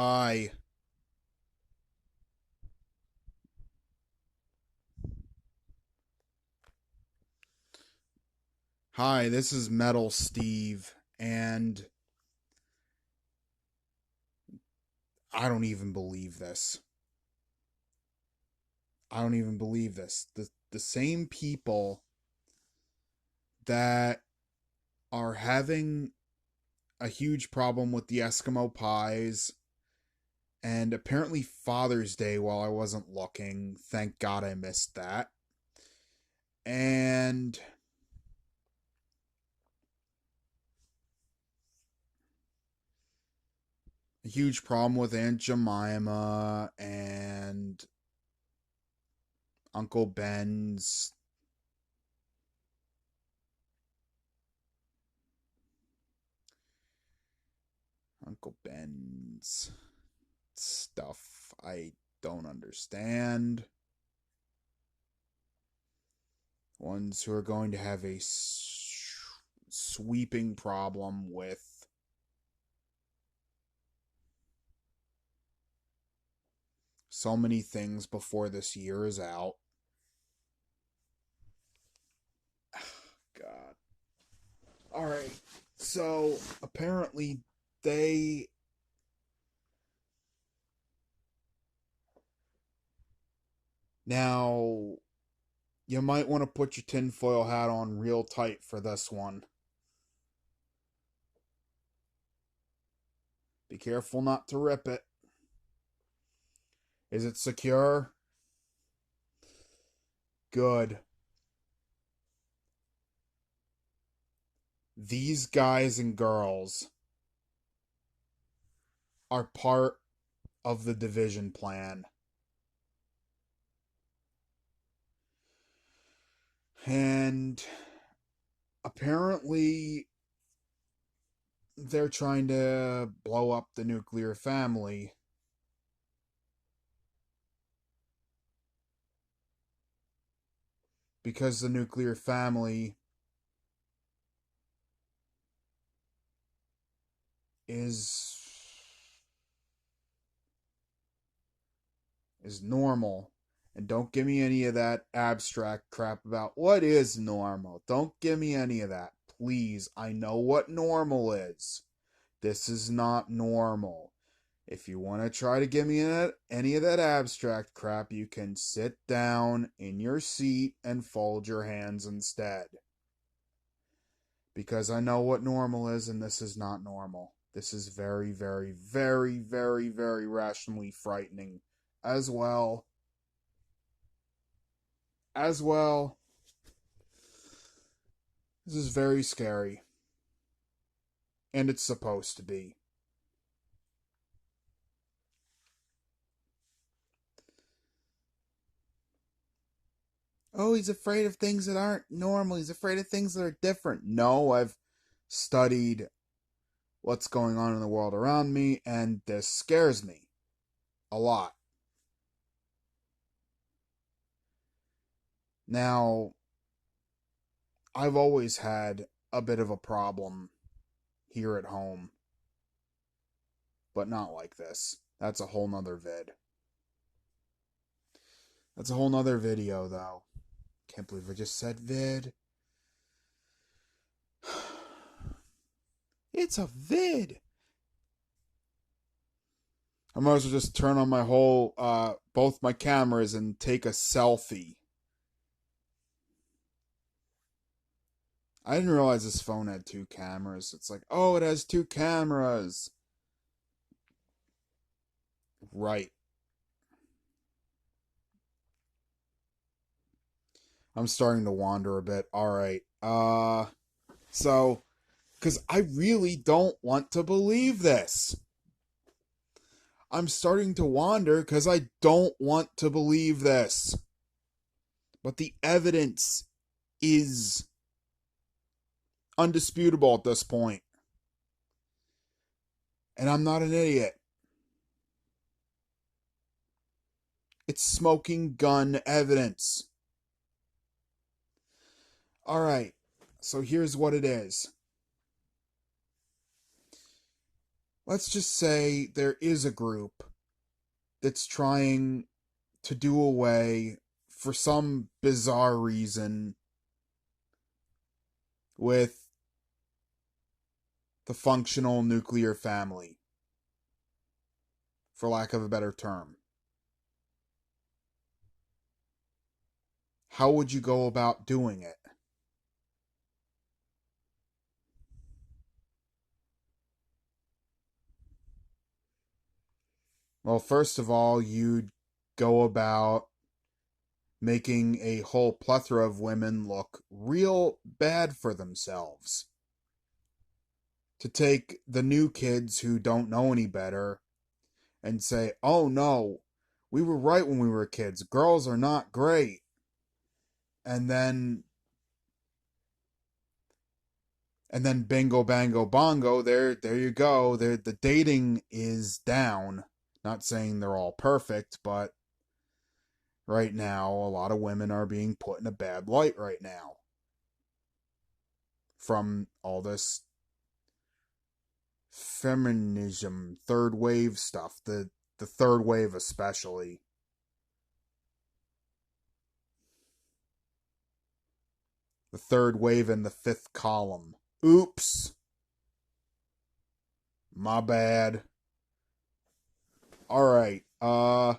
Hi. Hi, this is Metal Steve, and I don't even believe this. I don't even believe this. The same people that are having a huge problem with the Eskimo pies and apparently Father's Day while I wasn't looking. Thank God I missed that. And a huge problem with Aunt Jemima and Uncle Ben's Uncle Ben's stuff I don't understand. Ones who are going to have a sweeping problem with so many things before this year is out. God. Alright. So apparently they now you might want to put your tinfoil hat on real tight for this one. Be careful not to rip it. Is it secure? Good. These guys and girls are part of the division plan. And apparently they're trying to blow up the nuclear family because the nuclear family is normal. And don't give me any of that abstract crap about what is normal. Don't give me any of that. Please, I know what normal is. This is not normal. If you want to try to give me any of that abstract crap, you can sit down in your seat and fold your hands instead. Because I know what normal is, and this is not normal. This is very, very, very, very, very rationally frightening as well. As well, this is very scary. And it's supposed to be. Oh, he's afraid of things that aren't normal. He's afraid of things that are different. No, I've studied what's going on in the world around me, and this scares me a lot. Now, I've always had a bit of a problem here at home, but not like this. That's a whole nother vid. That's a whole nother video, though. Can't believe I just said vid. It's a vid! I might as well just turn on my whole, both my cameras and take a selfie. I didn't realize this phone had two cameras. It's like, oh, it has two cameras. Right. I'm starting to wander a bit. All right. So, because I really don't want to believe this. I'm starting to wander because I don't want to believe this. But the evidence is undisputable at this point. And I'm not an idiot. It's smoking gun evidence. All right. So here's what it is. let's just say there is a group that's trying to do away, for some bizarre reason, with the functional nuclear family, for lack of a better term. How would you go about doing it? Well, first of all, you'd go about making a whole plethora of women look real bad for themselves. To take the new kids who don't know any better and say, oh no, we were right when we were kids. Girls are not great. And then bingo bango bongo, there you go. The dating is down. Not saying they're all perfect, but right now a lot of women are being put in a bad light right now from all this feminism, third wave stuff, the third wave especially. The third wave and the fifth column. Oops. My bad. All right. uh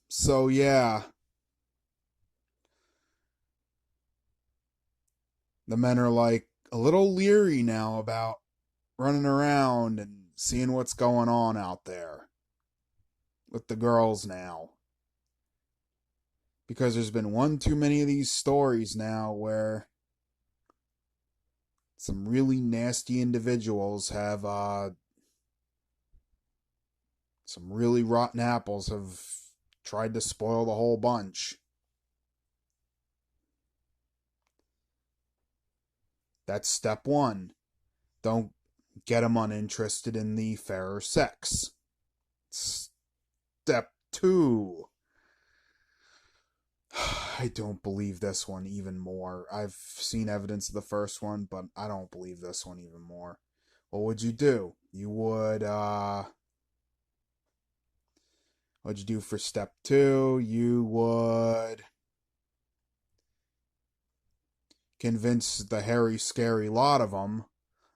so yeah, the men are like a little leery now about running around and seeing what's going on out there with the girls now. Because there's been one too many of these stories now where some really nasty individuals have some really rotten apples have tried to spoil the whole bunch. That's step one. Don't get them uninterested in the fairer sex. Step two. I don't believe this one even more. I've seen evidence of the first one, but I don't believe this one even more. What would you do? What'd you do for step two? You would convince the hairy, scary lot of them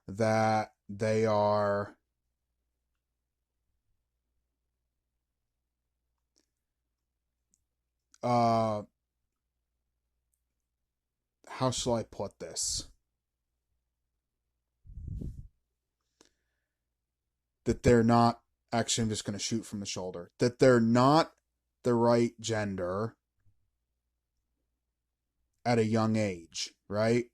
that they are how shall I put this? That they're not, actually, I'm just going to shoot from the shoulder, that they're not the right gender at a young age, right?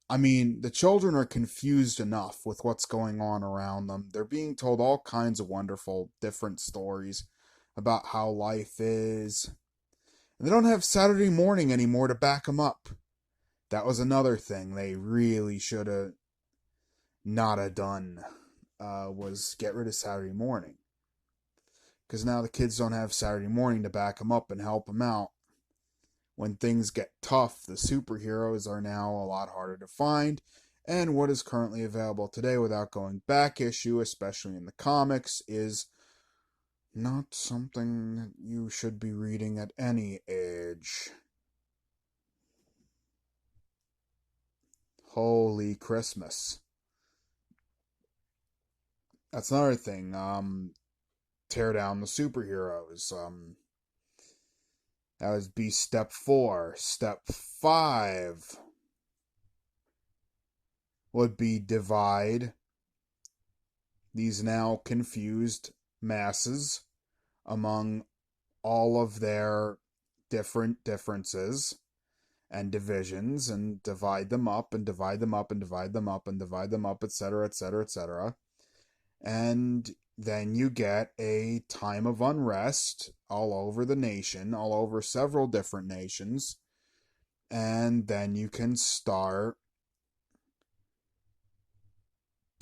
I mean, the children are confused enough with what's going on around them. They're being told all kinds of wonderful, different stories about how life is. And they don't have Saturday morning anymore to back them up. That was another thing they really should have not have done, was get rid of Saturday morning. Because now the kids don't have Saturday morning to back them up and help them out. When things get tough, the superheroes are now a lot harder to find, and what is currently available today without going back issue, especially in the comics, is not something that you should be reading at any age. Holy Christmas. That's another thing. Tear down the superheroes. That would be step 4. Step 5 would be divide these now confused masses among all of their different differences and divisions, and divide them up and divide them up and divide them up and divide them up, etc., etc., etc. And then you get a time of unrest all over the nation, all over several different nations, and then you can start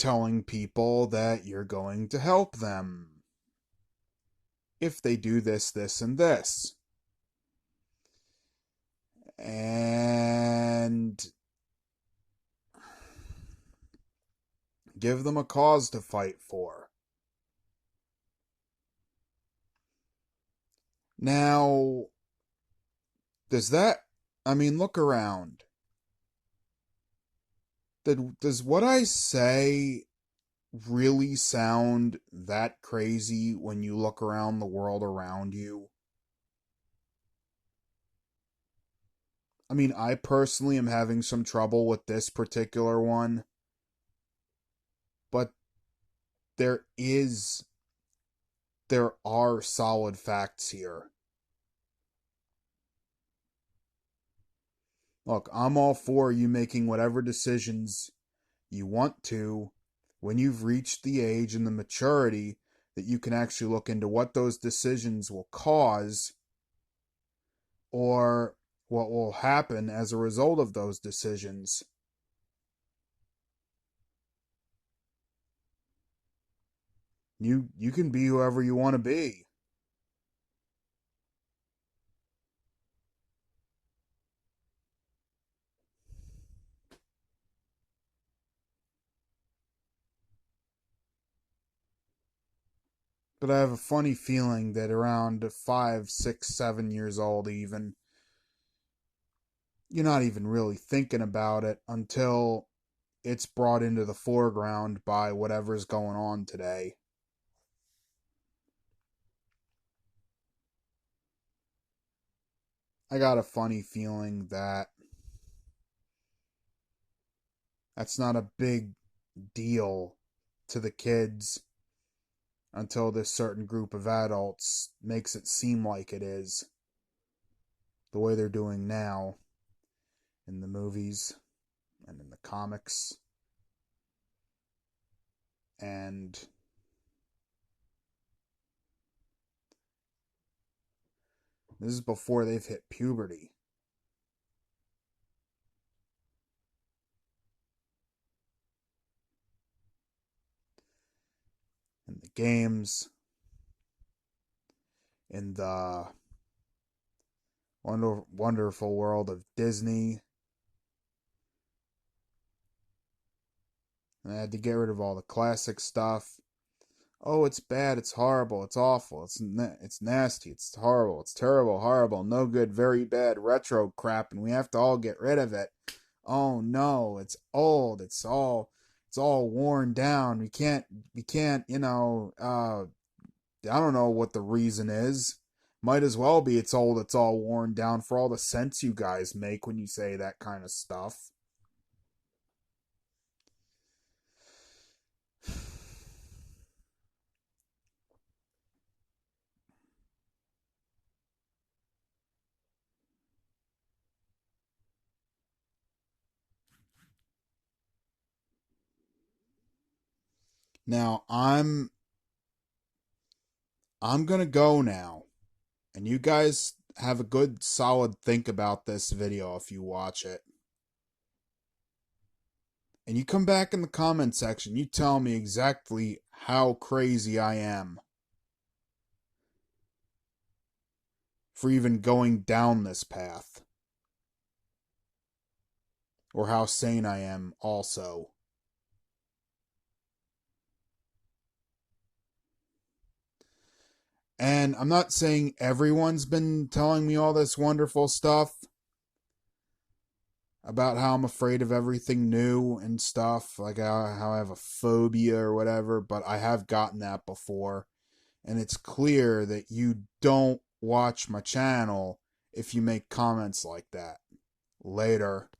telling people that you're going to help them if they do this, this, and this. And give them a cause to fight for. Now, look around. Does what I say really sound that crazy when you look around the world around you? I mean, I personally am having some trouble with this particular one, but there is there are solid facts here. Look, I'm all for you making whatever decisions you want to when you've reached the age and the maturity that you can actually look into what those decisions will cause or what will happen as a result of those decisions. You can be whoever you want to be. But I have a funny feeling that around 5, 6, 7 years old even, you're not even really thinking about it until it's brought into the foreground by whatever's going on today. I got a funny feeling that that's not a big deal to the kids until this certain group of adults makes it seem like it is. The way they're doing now in the movies and in the comics. And this is before they've hit puberty. In the games, in the wonderful world of Disney. And I had to get rid of all the classic stuff. Oh, it's bad, it's horrible, it's awful, it's nasty, it's horrible, it's terrible, horrible, no good, very bad, retro crap, and we have to all get rid of it. Oh no, it's old, it's all worn down. We can't, I don't know what the reason is. Might as well be it's old, it's all worn down for all the sense you guys make when you say that kind of stuff. Now, I'm going to go now. And you guys have a good solid think about this video if you watch it. And you come back in the comment section, you tell me exactly how crazy I am for even going down this path. Or how sane I am also. And I'm not saying everyone's been telling me all this wonderful stuff about how I'm afraid of everything new and stuff, like how I have a phobia or whatever, but I have gotten that before. And it's clear that you don't watch my channel if you make comments like that. Later.